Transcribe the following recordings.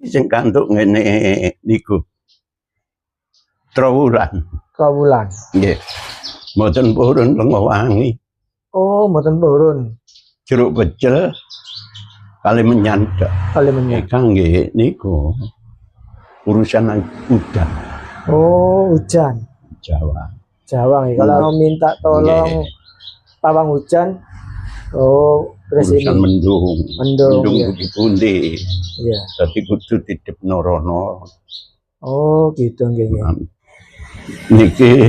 sing kantuk ngene niku. Trawulan. Trawulan. Nggih. Mboten purun Lengowangi. Oh, mboten purun. Jeruk pecel kali menyandak. Kali menyandak. Kangge niku urusan hujan. Oh, hujan. Jawa. Jawa ya. Kalau minta tolong pawang hujan, oh, presiden mendung. Mendung ya. Pundi. Iya. Tapi kudu titip norono. Oh, gitu nggih. Niki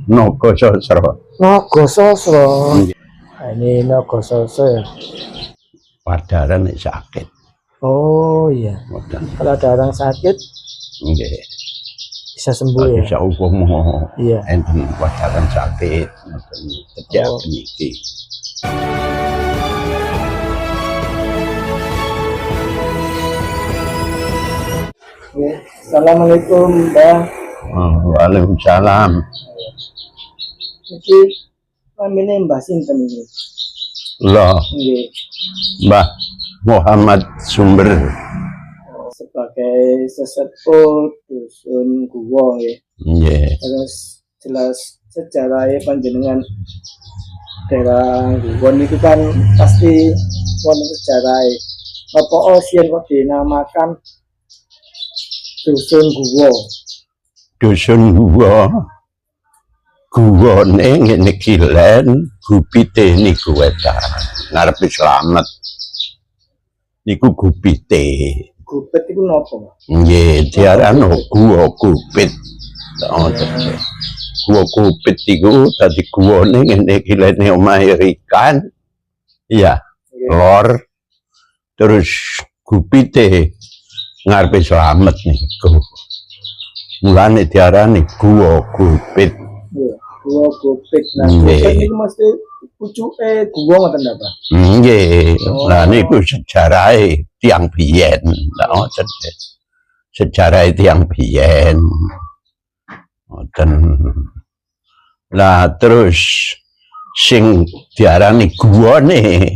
Naga Sasra. Naga Sasra. Ini Naga Sasra ya. Padaran nek sakit. Oh iya. Kalau ada orang sakit, nggih. Bisa sembuh ya. Bisa upama iya. Enten padaran sakit ngoten terjadi niki. Assalamualaikum Mbah. Waalaikumsalam. Iki namine Mbah sinten iki? Loh. Nggih. Mbah Muhammad Sumber. Sebagai sesepuh dusun Guwo nggih. Nggih. Terus jelas sejarahnya panjenengan daerah Guwo niku kan pasti wonten sejarahnya. Apa osien kok dinamakan Dusun Guwo? Dusun Guwo. Guwone ngene kilen, gubite niku wetan. Ngarepe slamet. Niku gubite. Gubit iku napa? Nggih, diarani guwa gubit. Guwa gubit iku dadi guwane ngene kilene omahe ikan. Iya. Lor. Terus gubite ngarepe slamet niku. Mulane diarani guwa gubit. Guwa gubit. Nah, gubit niku mesti pucuke guwa ngoten ta, Pak? Nggih. Lah niku sejarahe tiyang biyen. Ngoten. Sejarahe tiyang biyen. Ngoten. Lah terus sing diarani guwane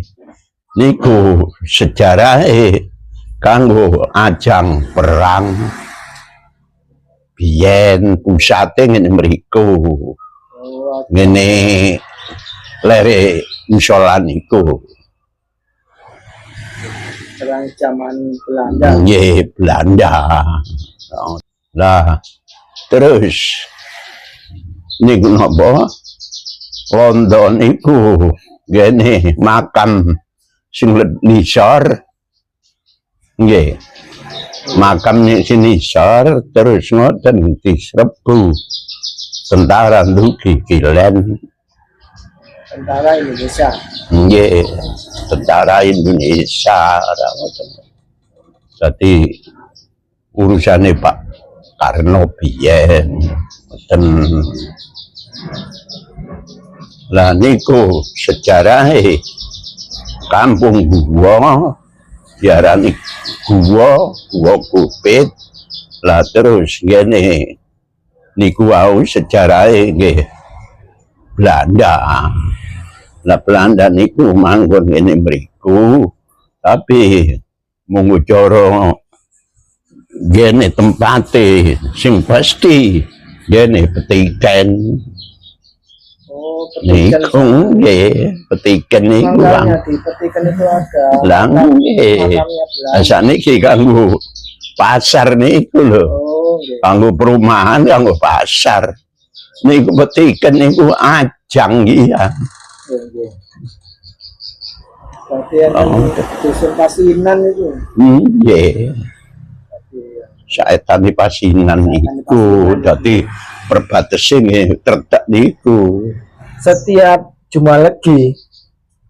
niku sejarahe kanggo ajang perang biyen pusate ngene mriku. Ngene lere musala niku. Perang zaman Belanda. Nggih, Belanda. Lah terus niku napa? London niku ngene makam sing nisor. Nggih. Makam sing nisor terus ngoten diserbu tentara Duki Kilen. Tentara Indonesia. Nggih, tentara Indonesia. Jadi urusane Pak Karno biyen. Lah niku sejarahe Kampung Guwo diarani Guwo Gubit. Lah terus ngene niku wau sejarahe nggih Belanda. Lah Belanda niku manggon ngene mriku, tapi mung cara ngene tempate sing pasti ngene Petiken. Oh, Petiken. Niku nggih, Petiken niku Lang. Di Petiken itu ada. Lang nggih. Saniki kanggo pasar niku lho. Oh, nggih. Kanggo perumahan, kanggo pasar. Niku Petiken niku ajang ya. Nggih. Berarti dusun Pasinan itu. Nggih. Saetan di Pasinan niku dadi perbatasan terdak niku. Setiap Jumalegi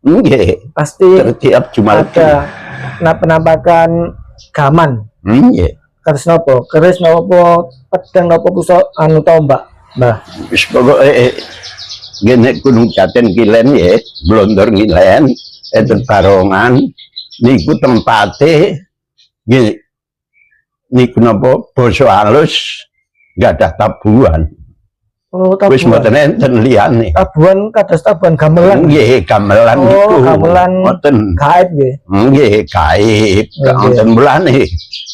nggih, pasti setiap Jumalegi ada penampakan gaman. Nggih. Keris nopo? Keris nopo pedang nopo pusok anu tombak, Mbah. Wis pokoke ngene Gunung Jaten Kilen ya, Blondor Kilen, enten Barongan niku tempate nggih niku napa basa halus gadah tabuhan. Oh, Wis mboten tabuhan. enten liyane. Tabuhan kados tabuhan gamelan. Nggih, gamelan Oh, niku. gamelan. Mboten. Gaib nggih. Nggih, gaib. Nggih. Wonten mulane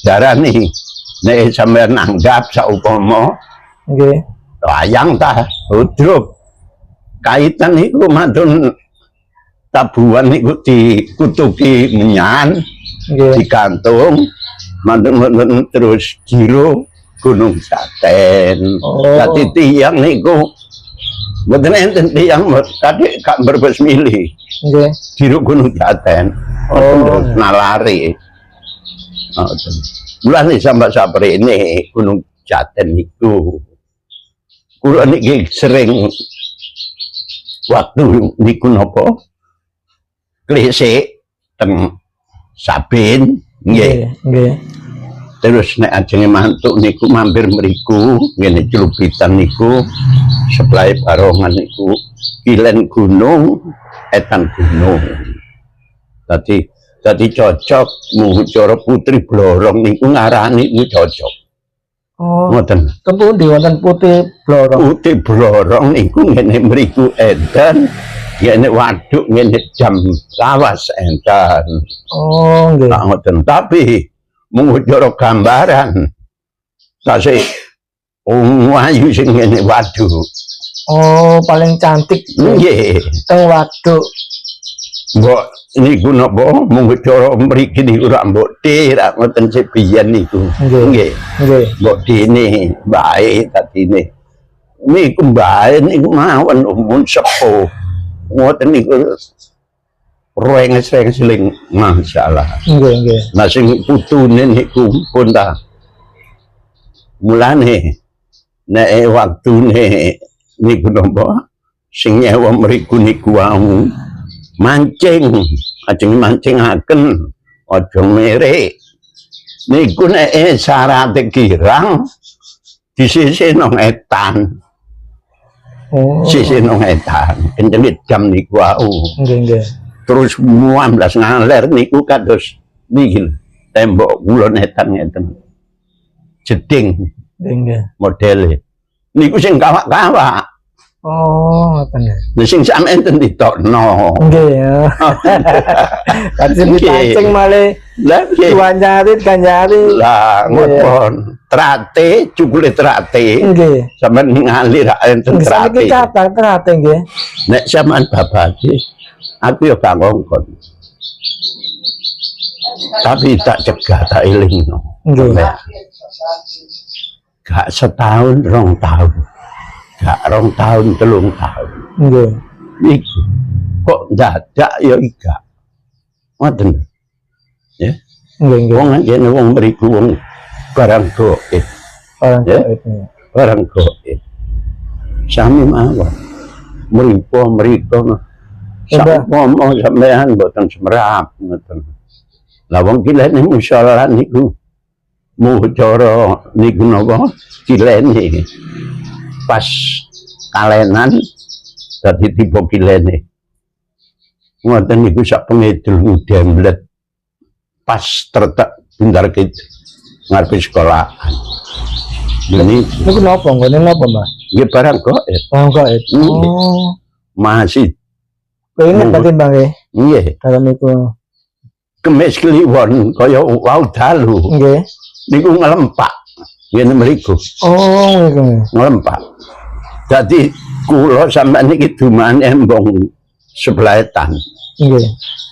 darani nek sampeyan anggap saupama Nggih. wayang ta udruk kaitan niku mantun tabuhan niku dikutuki menyan Nggih. digantung mantun terus jiro Gunung Jaten. Oh. Dadi tiyang niku mboten enten tiyang kadek gak berbes milih Nggih. jiro Gunung Jaten. Oh. Nalari. Mulane sampe saprene Gunung Jaten niku kula niki sering waktu niku napa klise teng Sabin nggih. Nggih. Terus nek ajenge mantuk niku mampir mriku ngene Clubitan niku sebelah Barongan niku Kilen Gunung Etan Gunung. Dadi cocok cara Putri Blorong niku ngarani niku cocok. Oh, Ngoten. tempundi wonten Putih Blorong. Putih Blorong niku ngene mriku edan, ngene waduk ngene jam lawas edan. Oh, nggih. Tak ngoten. Tapi mung cara gambaran tasih ayu sing ngene waduk. Oh, paling cantik Nggih. teng waduk. Mbok niku napa mung cara mriki niku rak mbok rak ngoten sik biyen niku. Nggih. Nggih. Mbok dene bae tatine. Niku bae niku mawon mun sepuh. Ngoten niku renges-renges ling masalah. Nggih, nggih. Nah sing putune niku pun ta. Mulane nek waktune niku napa sing nyewa mriku niku wau mancing, ajeng mancingaken aja merek. Niku nek syarate kirang disisih nang etan. Oh. Sisih nang etan. Kencenge jam niku wau. Nggih, nggih. Terus 15 ngaler niku kados niki tembok kulon etan ngeten. Jeding Nggih. modele. Niku sing kawak-kawak. Oh, ngoten ya. Lha sing sampeyan enten ditokno. Nggih ya. Kan dipancing malih Lah piye? kanjari. Lah ngoten. Trate, cukule trate. Nggih. Sampeyan ningali ra enten Nggih sakit trate. kathah terate nggih. Nek sampean babake aku ya gak ngongkon. Tapi tak cegah tak elingno. Nggih. Gak setahun, 2 tahun. Gak 2 tahun, 3 tahun. Nggih. Iku kok dadak ya gak. Ngoten. Ya. Nggih, nggih. Wong ngene wong mriku wong barang goib, Orang Ya. gaib ya. barang goib. Sami mawon. Mripo sampama sampean mboten semerap ngoten. Lah wong kilene musala niku mucara niku napa kilene pas kalenan dadi tipe kilene. Ngoten niku sak pengedul demblet pas tertek bundar kid ngarepe sekolah. Ini Niku napa nggone napa, Mbak? nggih barang goib. Orang gaib. Nggih. Oh. Masih Keinget berarti Bang nggih. nggih Dalam niku. kemis kliwon kaya wau dalu Nggih. niku ngelempak ngene mriku Oh, niku. ngelempak. Dadi kula sampeyan iki dumane embong sebelah etan. Nggih.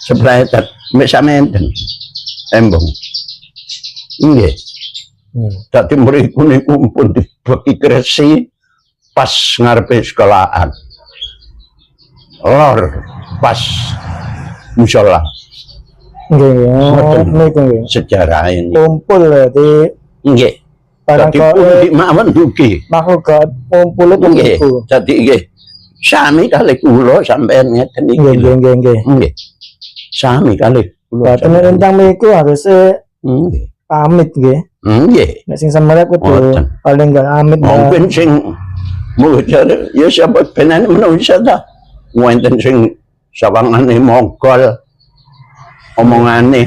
Sebelah etan mek sampeyan embong. Nggih. Dadi mriku niku pun dibeki kresi pas ngarepe sekolahan. Lor pas musala Nggih. Oh, Ngoten. niku nggih. sejarah ini. Kumpul berarti Nggih. barang Dadi pun gaib di mawon dugi. makhluk gaib kumpul itu Nggih. niku. Dadi nggih. Sami kali kula sampeyan ngeten iki. Nggih, nggih, nggih, nggih. Nggih. Sami kali kula. Berarti nek tentang niku harusnya Nggih. pamit nggih. Nggih. Nek sing semerep kudu Ngoten. paling enggak amit Mbak. Mungkin sing mujar ya siapa penane manusia ta. Wonten sing sawangane mongkol omongane.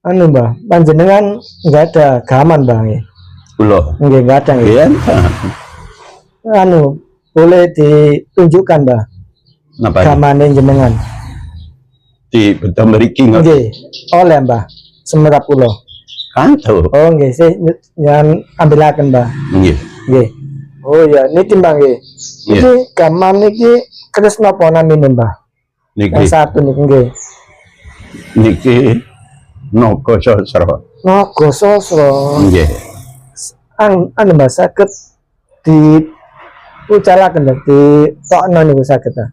Anu Mbak, panjenengan enggak ada gaman Bang nggih. Kula. Nggih, enggak ada nggih. Iya. anu boleh ditunjukkan Mbah Napa gamane jenengan. di betul mriki nggak Nggih, oleh Mbah semerap kula. kanto. Oh nggih, saya jangan ambilaken Mbah. Nggih. Nggih. Oh iya, niki Mbah nggih. Nggih. Iki gaman niki keris napa namine Mbah? Niki Yang satu niki nggih. niki Naga Sasra. Naga Sasra. Nggih. Anu Mbah saged di ucalaken di tokno niku saged ta.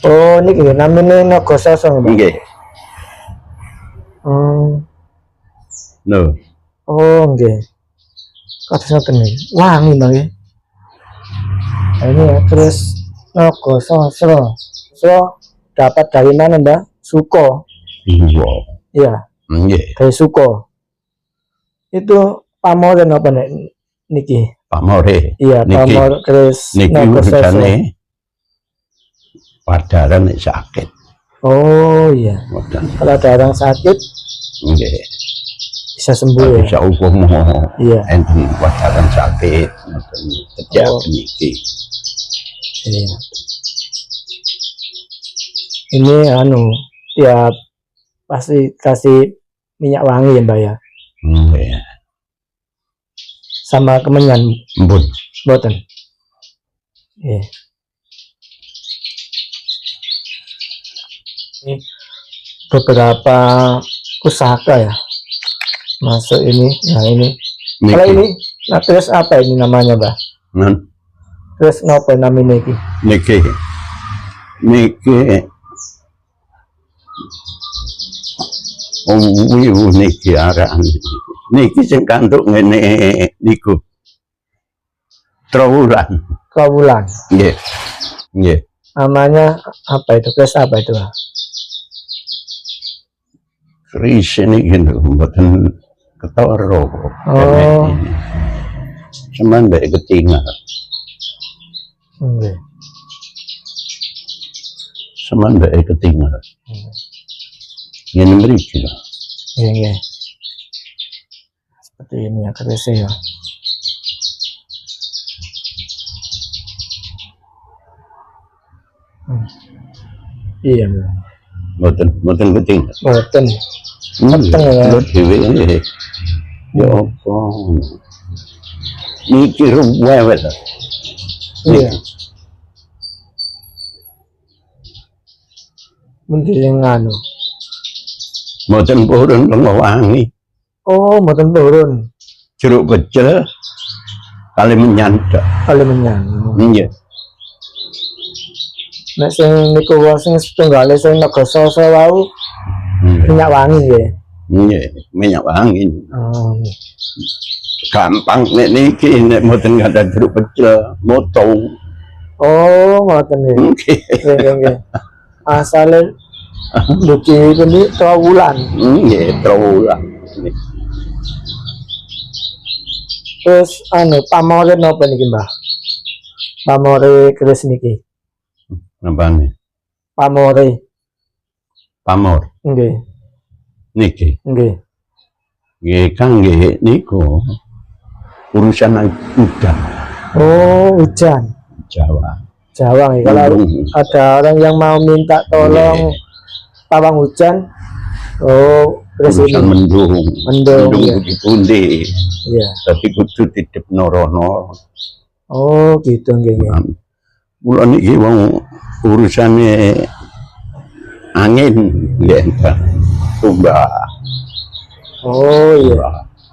Oh niki namine Naga Sasra Mbah. Nggih. No. Oh nggih. Kados ngoten nggih. Wangi Mbah nggih. Nah, ini ya terus Naga Sasra. So dapat dari mana Mbah? Suko. Iya. Iya, Nggih. dari Suko. Itu pamoren apa nek niki? Pamore. Iya, Niki. pamor keris Niki Naga Sasra. urusane padaran nek sakit. Oh iya. Ngoten. Kalau ada orang sakit Nggih. bisa sembuh ya. Bisa hukum Iya. enten padaran sakit ngoten terjadi Oh. niki. Iya. Ini anu ya pasti kasih minyak wangi ya Mbak ya. Nggih. Sama kemenyan Mbun. boten. Iya. Ini beberapa pusaka ya masuk ini. Nah ini kalau ini nah, terus apa ini namanya Mbak? Nan Terus apa namanya ini? niki wiu niki aran niki sing kantuk ngene niku trawulan. Kawulan. Nggih. Nggih. Namanya apa itu? Terus apa itu? Keris ini gitu, mboten ketara. Oh. Cuman mbek ketinggal. Nggih. Cuman mbek ketinggal. Ngene mriki lho. Iya, iya. Seperti ini ya kerisnya ya. Iya, Mbak. Mboten ketinggal. Boten. Meteng ya. Lho dhewe nggih. Ya apa. Niki ruwewet. Iya. Mending yang anu. Mboten purun wangi. Oh, boten turun. Jeruk pecel kali menyandak. Kali menyan. Nggih. Nek sing niku wae sing setunggale sing Naga Sasra wau minyak wangi ya. Nggih, minyak wangi. Oh, nggih. Gampang nek niki nek mboten ada jeruk pecel, moto. Oh, ngoten nggih. Nggih. Nggih, nggih. Asale duki ini Trawulan. Nggih, trawulan. Terus anu pamore napa niki, Mbah? Pamore keris niki. Napane? Pamore. Pamor. Nggih, Niki. nggih. Nggih kangge niku urusan udan Oh, hujan. Jawa. Jawa nggih. Kalau ada orang yang mau minta tolong pawang hujan, oh, keris Urusan ini. mendung. Mendung, iya. pundi-pundi. Iya. Tapi kudu titip norono. Oh, gitu nggih, nggih. Kula niki wong urusane angin nggih enten. Tumbak. Oh, iya.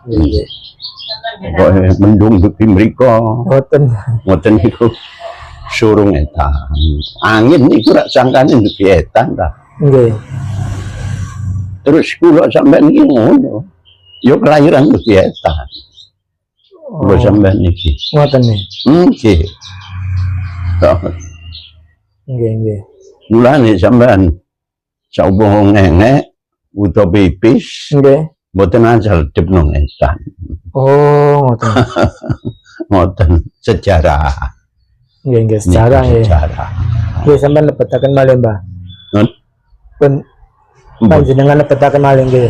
Iya. Pokoke mendung dugi mriko. Boten. Ngoten niku surung etan. Angin niku rak sangkane dugi etan ta. Nggih. Terus kula sampean iki ngono. Yo kelahiran dugi etan. Kula sampean iki. Ngoten nih. Nggih. Nggih, nggih. Mulane sampean saupo ngengek utawa pipis Nggih. mboten asal dipno etan. Oh, ngoten. Ngoten sejarah. Nggih, nggih, sejarah nggih. Sejarah. Nggih, sampean lebetaken malih, Mbah. Nun. Pun panjenengan lebetaken malih nggih.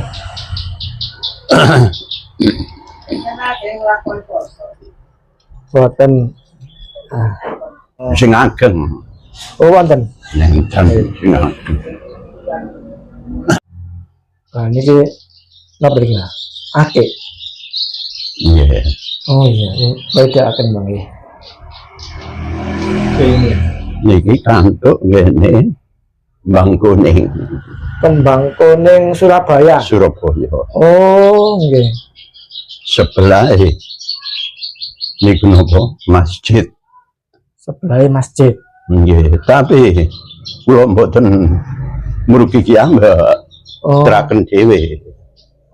Boten Sing ageng. Oh wonten. Nenten sing ageng. Nah niki napa iki? Ake. Iya. Oh iya, beda akan Bang ya. Ini Niki kantuk ngene Bang Kuning Kembang Kuning Surabaya. Surabaya. Oh, nggih. Sebelah niku napa masjid. Sebelah masjid. Nggih, tapi kula mboten murugi ki ambek Oh. teraken dhewe.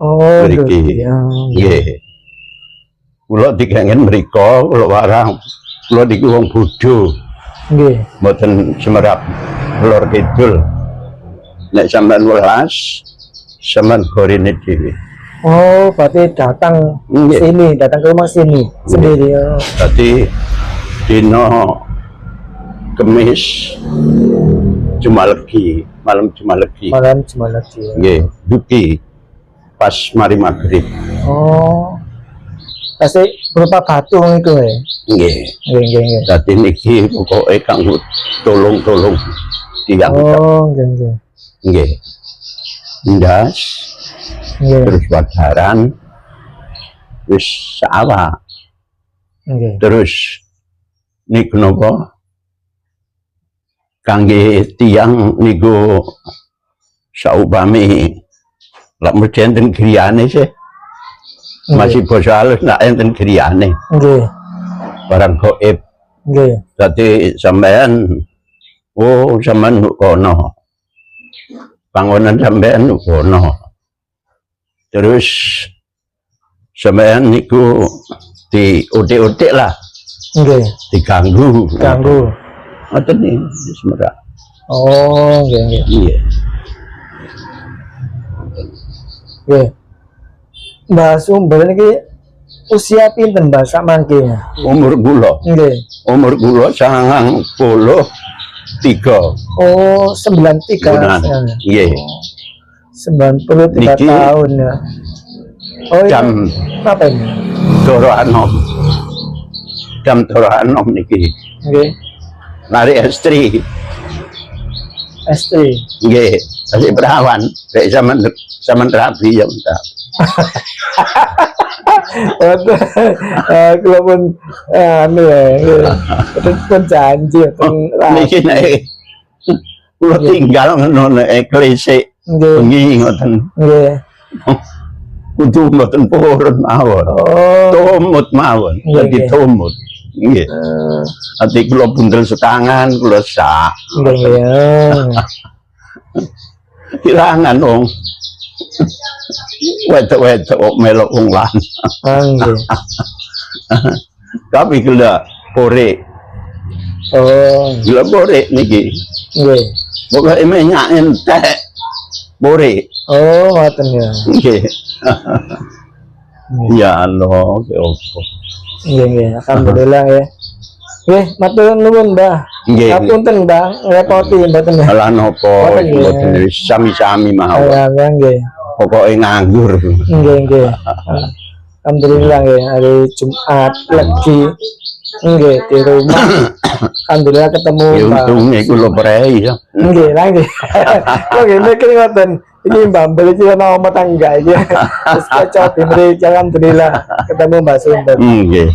Oh, Mriki. ya. Nggih. Kula dikangen mriku, kula warang. Kula niki wong bodho, Nggih. mboten semerap lor kidul. Nek sampean welas, sampean gorene dhewe. Oh, berarti datang Nggih. sini, datang ke rumah sini sendiri. Oh. Dadi dina Kemis Jumalegi, malam Jumalegi. Malam cuma lagi. Ya. Nggih, duki pas mari maghrib. Oh. Kasih berupa batu itu ya. Nggih. Nggih. Dadi niki pokoke kanggo tolong-tolong tiyang. Oh, nggih. Nggih. Ndas Nggih. terus badaran wis sawa. Nggih. Terus niku napa? Kangge tiyang niku saupami lak mesti enten griyane sih. Masih basa halus nak enten griyane. Nggih. Barang gaib. Nggih. Dadi sampean sampean kono. Bangunan sampean kono. Terus sampean niku diutik-utik lah, Nggih. diganggu. Ganggu. Ngoten iki wis merak. Oh, nggih. Iya. Nggih. Mbah Sumber niki usia pinten Mbah sak mangke? Umur kula Nggih. 93. Oh, 93. Benar. Iya. 93 Niki tahun ya. Oh, iya. Jam Apa ini? Doro Anom. Jam Doro Anom niki. Nggih. Lari istri. Istri. Nggih, kasih perawan. Kayak zaman rabi ya entah. Waduh, kalau pun anu ya, itu pun janji, pun Niki nek kula tinggal ngono nek klise nggih, bengi ngoten. nggih. Kudu mboten purun mawon. Oh, Tumut mawon. Nggih, Dadi nggih. tumut. Nggih. Ati kula bundel setangan, kula sak. nggih. Kirangan wong. Wedok-wedok kok melok wong lanang. Nggih. Tapi kula pore, Oh, kula pore niki. nggih. Pokoke menyak entek. Pore. Oh, ngoten ya. Nggih. Ya Allah, ya Allah. Nggih. Alhamdulillah ya. Nggih, matur nuwun, Mbah. Nggih. Ngapunten, Mbah, ngrepoti mboten ya. Ala napa Mboten, nggih. mboten wis sami-sami mawon. Nggih. Pokoke nganggur. Nggih. Alhamdulillah ya, hari Jumat lagi. Nggih, di rumah. Alhamdulillah ketemu Ya Mbak. untunge kula prei ya. Nggih, lagi. Kok ngene iki ngoten. Ini Mbak beli iki ana omah tangga iki. Terus kocok dimri alhamdulillah ketemu Mbak Sumber. Nggih.